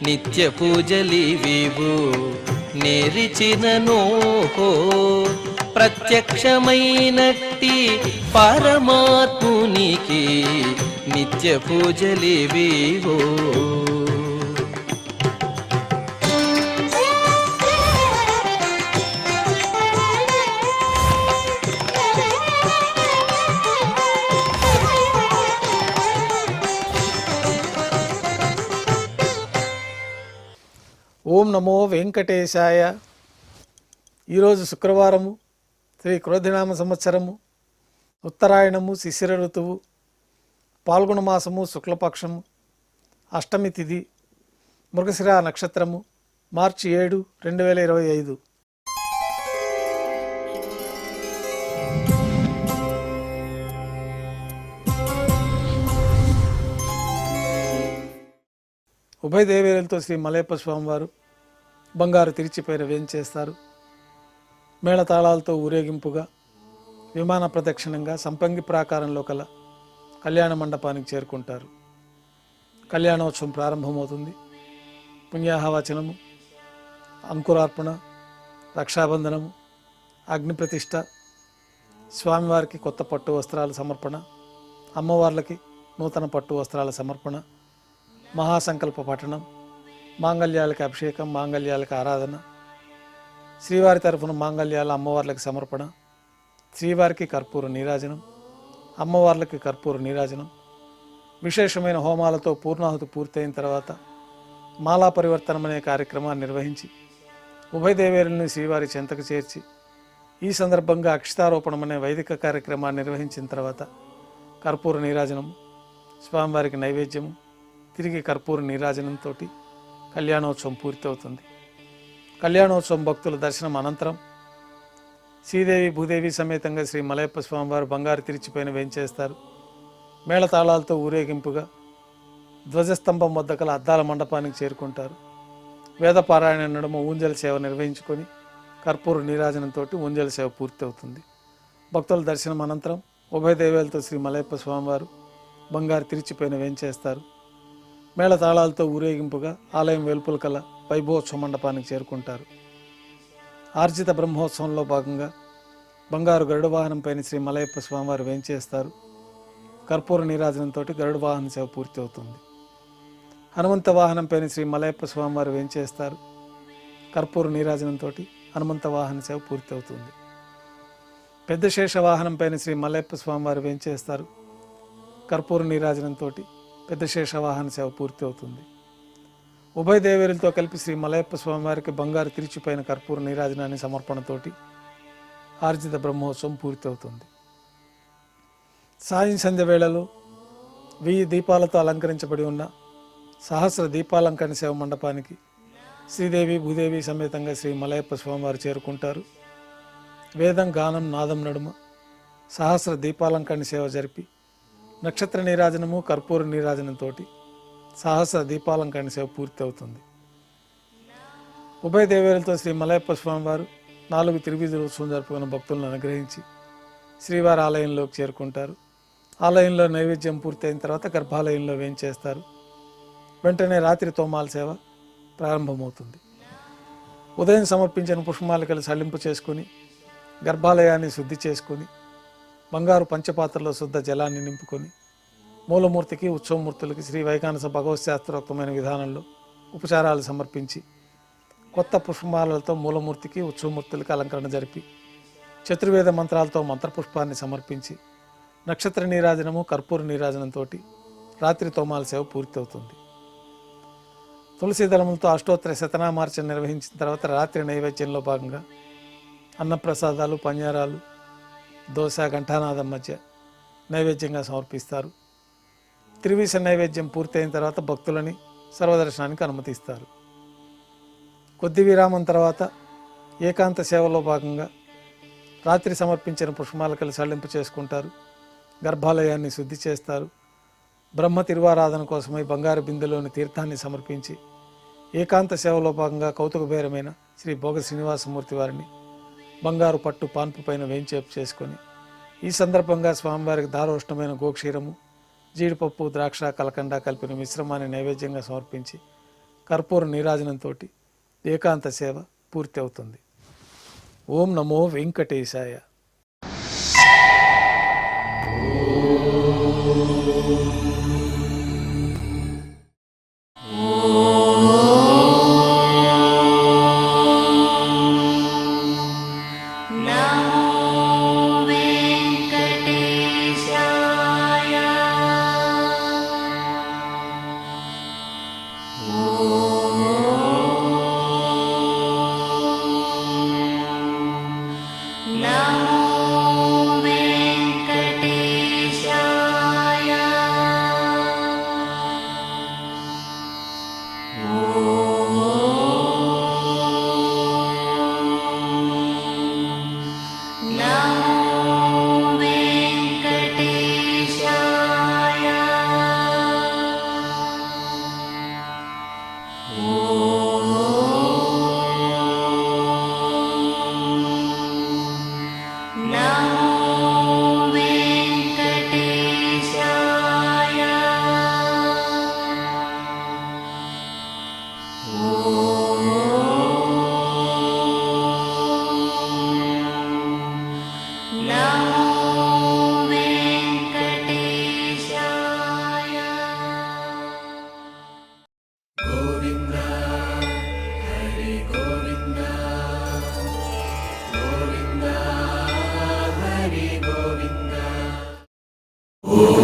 నిత్య పూజలివివు నేరిచిననోహో ప్రత్యక్షమైనట్టి పరమాత్మునికి నిత్య పూజలివివో. ఓం నమో వెంకటేశాయ. ఈరోజు శుక్రవారము, శ్రీ క్రోధినామ సంవత్సరము, ఉత్తరాయణము, శిశిర ఋతువు, పాల్గొన మాసము, శుక్లపక్షము, అష్టమి తిథి, మృగశిర నక్షత్రము, మార్చి 7, 2025. ఉభయ దేవేరులతో శ్రీ మలయప్ప స్వామివారు బంగారు తిరిచిపైన వేంచేస్తారు. మేళతాళాలతో ఊరేగింపుగా విమాన ప్రదక్షిణంగా సంపంగి ప్రాకారంలో కల కళ్యాణ మండపానికి చేరుకుంటారు. కళ్యాణోత్సవం ప్రారంభమవుతుంది. పుణ్యాహవచనము, అంకురార్పణ, రక్షాబంధనము, అగ్నిప్రతిష్ఠ, స్వామివారికి కొత్త పట్టు వస్త్రాల సమర్పణ, అమ్మవార్లకి నూతన పట్టు వస్త్రాల సమర్పణ, మహాసంకల్ప పఠనం, మాంగళ్యాలకు అభిషేకం, మాంగళ్యాలకు ఆరాధన, శ్రీవారి తరఫున మాంగళ్యాల అమ్మవార్లకి సమర్పణ, శ్రీవారికి కర్పూర నీరాజనం, అమ్మవార్లకి కర్పూర నీరాజనం, విశేషమైన హోమాలతో పూర్ణాహుతి పూర్తయిన తర్వాత మాలా పరివర్తనం అనే కార్యక్రమాన్ని నిర్వహించి ఉభయ దేవేరుల్ని శ్రీవారి చెంతకు చేర్చి ఈ సందర్భంగా అక్షతారోపణం అనే వైదిక కార్యక్రమాన్ని నిర్వహించిన తర్వాత కర్పూర నీరాజనము, స్వామివారికి నైవేద్యము, తిరిగి కర్పూర నీరాజనంతో కళ్యాణోత్సవం పూర్తవుతుంది. కళ్యాణోత్సవం భక్తుల దర్శనం అనంతరం శ్రీదేవి భూదేవి సమేతంగా శ్రీ మలయప్ప స్వామివారు బంగారు తిరిచిపైన వేంచేస్తారు. మేళతాళాలతో ఊరేగింపుగా ధ్వజస్తంభం వద్ద కల అద్దాల మండపానికి చేరుకుంటారు. వేదపారాయణ నడుమ ఊంజల సేవ నిర్వహించుకొని కర్పూర నీరాజనంతో ఊంజల సేవ పూర్తవుతుంది. భక్తుల దర్శనం అనంతరం ఉభయ దేవేలతో శ్రీ మలయప్ప స్వామివారు బంగారు తిరిచిపైన వేంచేస్తారు. మేళతాళాలతో ఊరేగింపుగా ఆలయం వెలుపుల కల వైభవోత్సవ మండపానికి చేరుకుంటారు. ఆర్జిత బ్రహ్మోత్సవంలో భాగంగా బంగారు గరుడ వాహనం పైన శ్రీ మలయప్ప స్వామివారు వేంచేస్తారు. కర్పూర నీరాజనంతో గరుడ వాహన సేవ పూర్తి అవుతుంది. హనుమంత వాహనం పైన శ్రీ మలయప్ప స్వామివారు వేంచేస్తారు. కర్పూర నీరాజనంతో హనుమంత వాహన సేవ పూర్తి అవుతుంది. పెద్ద శేష వాహనం పైన శ్రీ మలయప్ప స్వామివారు వేంచేస్తారు. కర్పూర నీరాజనంతో పెద్ద శేష వాహన సేవ పూర్తి అవుతుంది. ఉభయ దేవేరులతో కలిపి శ్రీ మలయప్ప స్వామివారికి బంగారు తిరిచిపైన కర్పూర నీరాజనాన్ని సమర్పణతోటి ఆర్జిత బ్రహ్మోత్సవం పూర్తి అవుతుంది. సాయం సంధ్య వేళలో 1000 దీపాలతో అలంకరించబడి ఉన్న సహస్ర దీపాలంకరణ సేవ మండపానికి శ్రీదేవి భూదేవి సమేతంగా శ్రీ మలయప్ప స్వామివారు చేరుకుంటారు. వేదం, గానం, నాదం నడుమ సహస్ర దీపాలంకరణ సేవ జరిపి నక్షత్ర నీరాజనము, కర్పూర నీరాజనంతో సహస్ర దీపాలంకరణ సేవ పూర్తి అవుతుంది. ఉభయ దేవేరులతో శ్రీ మలయప్ప స్వామివారు 4 తిరువీధుల ఉత్సవం జరుపుకున్న భక్తులను అనుగ్రహించి శ్రీవారి ఆలయంలోకి చేరుకుంటారు. ఆలయంలో నైవేద్యం పూర్తయిన తర్వాత గర్భాలయంలో వేంచేస్తారు. వెంటనే రాత్రి తోమాల సేవ ప్రారంభమవుతుంది. ఉదయం సమర్పించిన పుష్పమాలికలు సల్లింపు చేసుకుని గర్భాలయాన్ని శుద్ధి చేసుకుని బంగారు పంచపాత్రలో శుద్ధ జలాన్ని నింపుకొని మూలమూర్తికి, ఉత్సవమూర్తులకి శ్రీ వైకానస భగవత్ శాస్త్రోక్తమైన విధానంలో ఉపచారాలు సమర్పించి కొత్త పుష్పమాలలతో మూలమూర్తికి, ఉత్సవమూర్తులకి అలంకరణ జరిపి చతుర్వేద మంత్రాలతో మంత్రపుష్పాన్ని సమర్పించి నక్షత్ర నీరాజనము, కర్పూర నీరాజనంతో రాత్రి తోమాల సేవ పూర్తి అవుతుంది. తులసి దళములతో అష్టోత్తర శతనామార్చన నిర్వహించిన తర్వాత రాత్రి నైవేద్యంలో భాగంగా అన్నప్రసాదాలు, పన్యారాలు, దోశ, ఘంటానాదం మధ్య నైవేద్యంగా సమర్పిస్తారు. త్రివీస నైవేద్యం పూర్తయిన తర్వాత భక్తులని సర్వదర్శనానికి అనుమతిస్తారు. కొద్ది విరామం తర్వాత ఏకాంత సేవలో భాగంగా రాత్రి సమర్పించిన పుష్పమాలికలు సల్లింపు చేసుకుంటారు. గర్భాలయాన్ని శుద్ధి చేస్తారు. బ్రహ్మ తిరువారాధన కోసమై బంగారు బిందెలోని తీర్థాన్ని సమర్పించి ఏకాంత సేవలో భాగంగా కౌతుకబేరమైన శ్రీ భోగ శ్రీనివాసమూర్తి వారిని బంగారు పట్టు పాన్పు పైన వేంచేపు చేసుకొని ఈ సందర్భంగా స్వామివారికి దారోష్ణమైన గోక్షీరము, జీడిపప్పు, ద్రాక్ష, కలకండ కలిపిన మిశ్రమాన్ని నైవేద్యంగా సమర్పించి కర్పూర నీరాజనంతో ఏకాంత సేవ పూర్తి అవుతుంది. ఓం నమో వెంకటేశాయ. ఓ